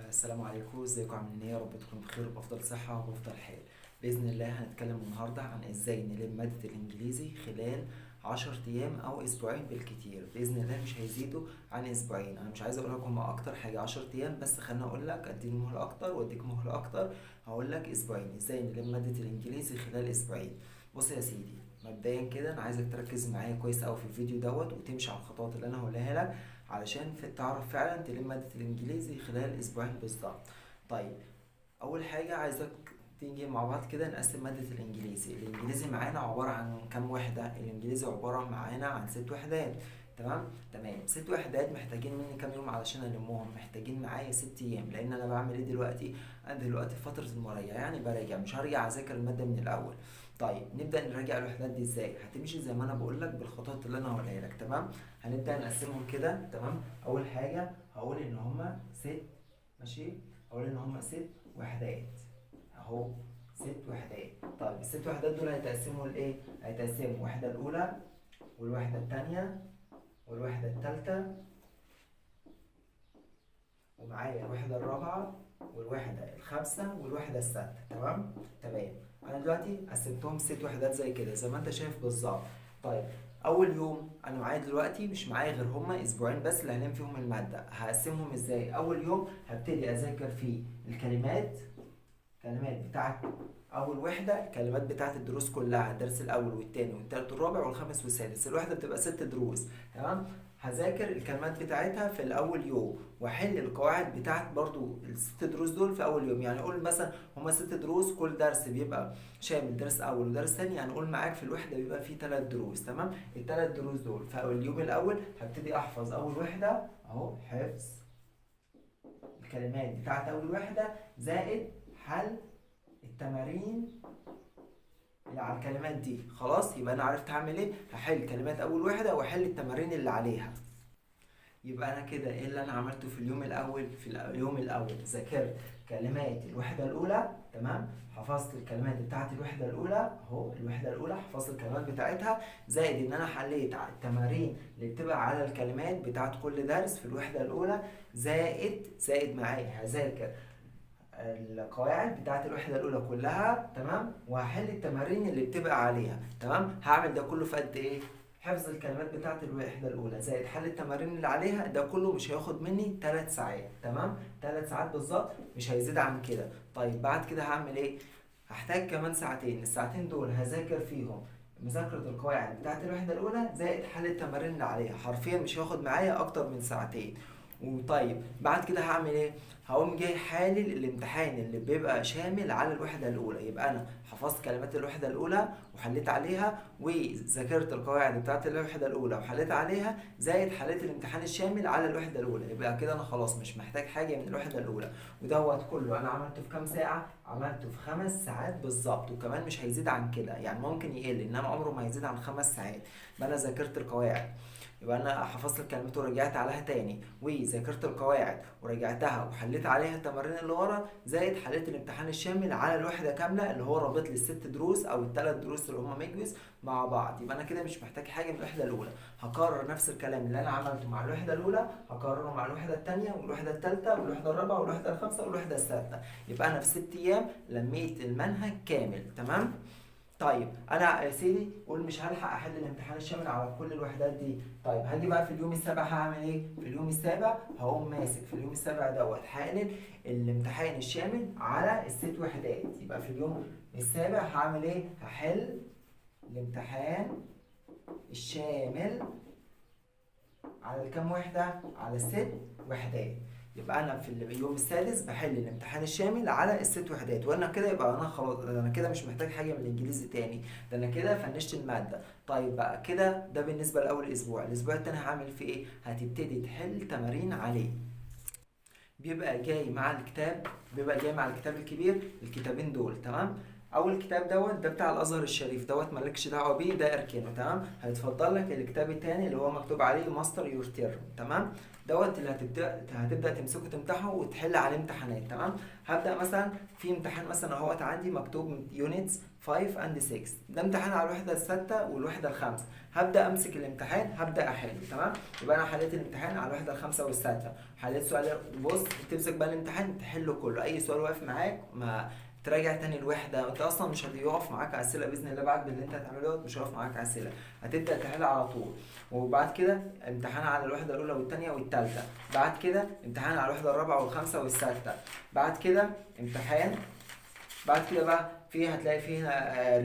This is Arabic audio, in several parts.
السلام عليكم، ازيكم عاملين ايه؟ يا رب تكونوا بخير وبافضل صحه وبافضل حال. باذن الله هنتكلم النهارده عن ازاي نلم ماده الانجليزي خلال 10 ايام او اسبوعين بالكتير. باذن الله مش هيزيدوا عن اسبوعين. انا مش عايز اقول لك هما اكتر حاجه 10 ايام، بس خليني اقول لك اديني مهله اكتر واديك مهله اكتر. هقول لك اسبوعين، ازاي نلم ماده الانجليزي خلال اسبوعين. بص يا سيدي، مبدئيا كده انا عايزك تركز معايا كويس قوي في الفيديو وتمشي على الخطوات اللي انا هقولها لك علشان تعرف فعلا تلم مادة الإنجليزي خلال أسبوعين بالظبط. طيب، أول حاجة عايزك تيجي مع بعض كده نقسم مادة الإنجليزي معانا عبارة عن كام وحدة؟ الإنجليزي عبارة معانا عن 6 وحدات. تمام 6 وحدات محتاجين مني كام يوم علشان ألمهم؟ محتاجين معايا 6 أيام، لأن أنا بعمل إيه دلوقتي؟ أنا دلوقتي في فترة المراجعة، يعني براجع، مش هرجع أذاكر المادة من الأول. طيب نبدأ نراجع الوحدات دي ازاي؟ هتمشي زي ما انا بقول لك بالخطوات اللي انا هقولها لك. تمام، هنبدأ نقسمهم كده. تمام، اول حاجة هقول ان هما ماشي هقول ان هما 6 وحدات اهو. 6 وحدات. طيب ال6 وحدات دول هيتقسموا لايه؟ هيتقسموا الوحدة الأولى والوحدة التانية والوحدة التالتة، ومعايا الوحدة الرابعة والوحدة الخامسة والوحدة السادسة. تمام، أنا دلوقتي قسمتهم 6 وحدات زي كده زي ما أنت شايف بالظبط. طيب، أول يوم أنا معايا دلوقتي مش معايا غير هما أسبوعين بس اللي هنلم فيهم المادة. هقسمهم إزاي؟ أول يوم هبتدي أذاكر فيه الكلمات بتاعت أول وحدة، الكلمات بتاعت الدروس كلها، الدرس الأول والتاني والتالت والرابع والخامس والسادس. الوحدة بتبقى 6 دروس. تمام، هذاكر الكلمات بتاعتها في الأول يوم واحل القواعد بتاعت برضو ال6 دروس دول في أول يوم. يعني قول مثلا هما 6 دروس، كل درس بيبقى شامل درس أول ودرس تاني، يعني قول معاك في الوحدة بيبقى فيه 3 دروس. تمام، ال3 دروس دول في اليوم الأول هبتدي أحفظ أول وحدة أهو، حفظ الكلمات بتاعت أول وحدة زائد حل التمارين اللي على الكلمات دي. خلاص، يبقى انا عرفت هعمل ايه. هحل كلمات اول وحده واحل التمارين اللي عليها. يبقى انا كده ايه اللي انا عملته في اليوم الاول؟ في اليوم الاول ذاكرت كلمات الوحده الاولى. تمام، حفظت الكلمات بتاعت الوحده الاولى اهو. الوحده الاولى حفظت الكلمات بتاعتها، زائد ان انا حليت التمارين اللي بتبقى على الكلمات بتاعت كل درس في الوحده الاولى، زائد معايا هذاكر القواعد بتاعت الوحدة الأولى كلها. تمام، وهحل التمارين اللي بتبقى عليها. تمام، هعمل ده كله في قد إيه؟ حفظ الكلمات بتاعت الوحدة الأولى زائد حل التمارين اللي عليها، ده كله مش هياخد مني 3 ساعات. تمام، 3 ساعات بالظبط، مش هيزيد عن كده. طيب بعد كده هعمل إيه؟ هحتاج كمان ساعتين. الساعتين دول هذاكر فيهم مذاكرة القواعد بتاعت الوحدة الأولى زائد حل التمارين اللي عليها. حرفيا مش هياخد معايا أكتر من ساعتين. وطيب بعد كده هعمل ايه؟ هقوم جاي حالل الامتحان اللي بيبقى شامل على الوحدة الأولى. يبقى أنا حفظت كلمات الوحدة الأولى وحليت عليها، وذاكرت القواعد بتاعت الوحدة الأولى وحليت عليها، زائد حليت الامتحان الشامل على الوحدة الأولى. يبقى كده أنا خلاص مش محتاج حاجة من الوحدة الأولى. ودوت كله أنا عملته في كام ساعة؟ عملته في 5 ساعات بالظبط، وكمان مش هيزيد عن كده. يعني ممكن يقل، إنما عمره ما هيزيد عن 5 ساعات. يبقى أنا ذاكرت القواعد، يبقى انا حفظت الكلمات ورجعت عليها تاني، وذاكرت القواعد ورجعتها وحليت عليها التمارين اللي ورا، زائد حليت الامتحان الشامل على الوحده كامله اللي هو رابط لي ال6 دروس او ال3 دروس اللي هم ميجوز مع بعض. يبقى انا كده مش محتاج حاجه من الوحده الاولى. هكرر نفس الكلام اللي انا عملته مع الوحده الاولى هكرره مع الوحده الثانيه والوحده الثالثه والوحده الرابعه والوحده الخامسه والوحده السادسه. يبقى انا في 6 ايام لميت المنهج كامل. تمام. طيب انا يا سيدي قول مش هلحق احل الامتحان الشامل على كل الوحدات دي. طيب هاجي بقى في اليوم السابع هعمل ايه؟ في اليوم السابع هقوم ماسك في اليوم السابع حالل الامتحان الشامل على ال6 وحدات. يبقى في اليوم السابع هعمل ايه؟ هحل الامتحان الشامل على الكام وحدة؟ على ال6 وحدات. يبقى انا في اليوم السادس بحل الامتحان الشامل على ال6 وحدات. وانا كده يبقى انا خلاص، انا كده مش محتاج حاجه من الانجليزي تاني. ده انا كده فنشت الماده. طيب بقى كده ده بالنسبه لاول اسبوع. الاسبوع التاني هعمل فيه ايه؟ هتبتدي تحل تمارين عليه. بيبقى جاي مع الكتاب الكبير، الكتابين دول. تمام، اول كتاب ده بتاع الازهر الشريف، مالكش دعوه بيه، ده اركنه. تمام. هيتفضل لك الكتاب التاني اللي هو مكتوب عليه ماستر يور تيرم. تمام. اللي هتبدا تمسكه تمتحه وتحل عليه امتحانات. تمام. هبدا مثلا في امتحان مثلا اهوت عندي مكتوب يونتس 5 اند 6، ده امتحان على الوحده السادسه والوحده الخامسه. هبدا امسك الامتحان هبدا احل. تمام. يبقى انا حليت الامتحان على الوحده الخامسه والسادسه، حليت سؤال. بص، تمسك بقى الامتحان تحله كله، اي سؤال واقف معاك ما تراجع تاني الوحده. انت اصلا مش هيقف معاك اسئله باذن الله، بعد اللي انت هتعمله مش هيقف معاك اسئله، هتبدا تحل على طول. وبعد كده امتحان على الوحده الاولى والثانيه والثالثه، بعد كده امتحان على الوحده الرابعه والخامسه والسادسه، بعد كده امتحان. بعد كده بقى هتلاقي فيها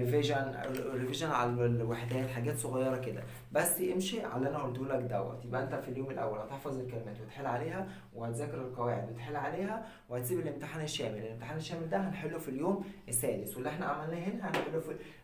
ريفيجن على الوحدات، حاجات صغيره كده. بس امشي على اللي انا قلته لك يبقى انت في اليوم الاول هتحفظ الكلمات وتحل عليها، وهتذاكر القواعد وتحل عليها، وهتسيب الامتحان الشامل. الامتحان الشامل ده هنحله في اليوم السادس، واللي احنا عملناه هنا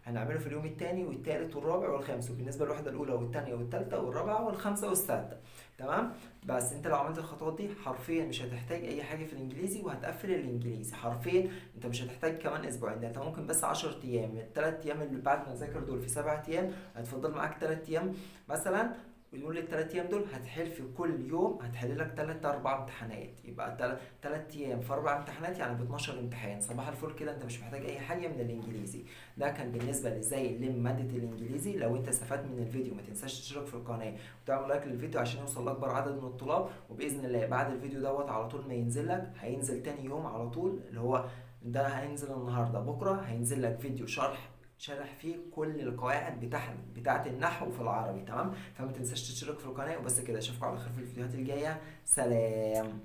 هنعمله في اليوم الثاني والثالث والرابع والخامس، وبالنسبه للوحده الاولى والثانيه والثالثه والرابعه والخامسه والسادسه. تمام. بس انت لو عملت الخطوات دي حرفيا مش هتحتاج اي حاجه في الانجليزي، وهتقفل الانجليزي حرفيا. انت مش هتحتاج كمان اسبوعين، ده انت ممكن بس 10 ايام، الثلاث ايام اللي بعد ما تذاكر دول في 7 ايام هتفضل معاك 3 ايام مثلا. ونقول الثلاث ايام دول هتحل في كل يوم، هتحل لك 3 4 امتحانات، يبقى 3 ايام في 4 امتحانات يعني ب 12 امتحان. صباح الفل كده، انت مش محتاج اي حاجه من الانجليزي. ده كان بالنسبه لازاي نلم ماده الانجليزي. لو انت استفدت من الفيديو ما تنساش تشترك في القناه وتعمل لايك للفيديو عشان يوصل لاكبر عدد من الطلاب. وباذن الله بعد الفيديو على طول ما ينزل لك، هينزل تاني يوم على طول، اللي هو ده هينزل النهارده، بكره هينزل لك فيديو شرح فيه كل القواعد بتاعت النحو في العربي. تمام. فما تنساش تشترك في القناه وبس كده. اشوفكم على خير في الفيديوهات الجايه. سلام.